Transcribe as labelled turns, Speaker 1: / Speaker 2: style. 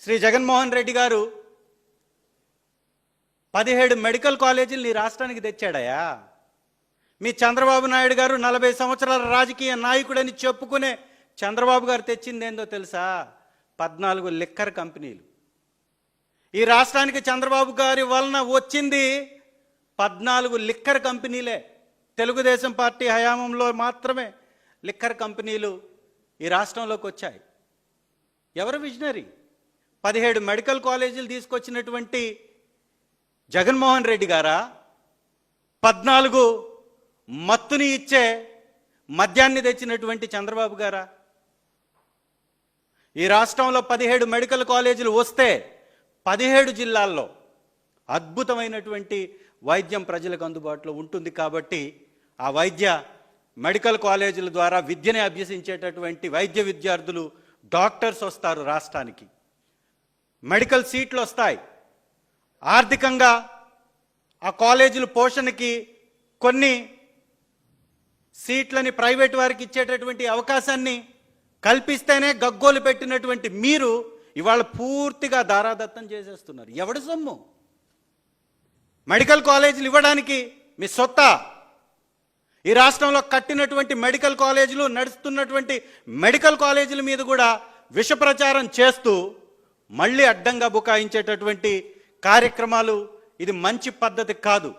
Speaker 1: శ్రీ జగన్మోహన్ రెడ్డి గారు 17 మెడికల్ కాలేజీలు నీ రాష్ట్రానికి తెచ్చాడయా. మీ చంద్రబాబు నాయుడు గారు 40 సంవత్సరాల రాజకీయ నాయకుడని చెప్పుకునే చంద్రబాబు గారు తెచ్చింది ఏందో తెలుసా? 14 లిక్కర్ కంపెనీలు. ఈ రాష్ట్రానికి చంద్రబాబు గారి వలన వచ్చింది 14 లిక్కర్ కంపెనీలే. తెలుగుదేశం పార్టీ హయాంలో మాత్రమే లిక్కర్ కంపెనీలు ఈ రాష్ట్రంలోకి వచ్చాయి. ఎవరు విజనరీ? 17 మెడికల్ కాలేజీలు తీసుకొచ్చినటువంటి జగన్మోహన్ రెడ్డి గారా? 14 మత్తుని ఇచ్చే మద్యాన్ని తెచ్చినటువంటి చంద్రబాబు గారా? ఈ రాష్ట్రంలో 17 మెడికల్ కాలేజీలు వస్తే 17 జిల్లాల్లో అద్భుతమైనటువంటి వైద్యం ప్రజలకు అందుబాటులో ఉంటుంది. కాబట్టి ఆ మెడికల్ కాలేజీల ద్వారా విద్యని అభ్యసించేటటువంటి వైద్య విద్యార్థులు, డాక్టర్స్ వస్తారు రాష్ట్రానికి. మెడికల్ సీట్లు వస్తాయి. ఆర్థికంగా ఆ కాలేజీల పోషణకి కొన్ని సీట్లని ప్రైవేట్ వారికి ఇచ్చేటటువంటి అవకాశాన్ని కల్పిస్తేనే గగ్గోలు పెట్టినటువంటి మీరు ఇవాళ పూర్తిగా దారాదత్తం చేసేస్తున్నారు. ఎవడి సొమ్ము? మెడికల్ కాలేజీలు ఇవ్వడానికి మీ సొత్తా? ఈ రాష్ట్రంలో కట్టినటువంటి మెడికల్ కాలేజీలు, నడుస్తున్నటువంటి మెడికల్ కాలేజీల మీద కూడా విష ప్రచారం చేస్తూ మళ్ళీ అడ్డంగా బుకాయించేటటువంటి కార్యక్రమాలు, ఇది మంచి పద్ధతి కాదు.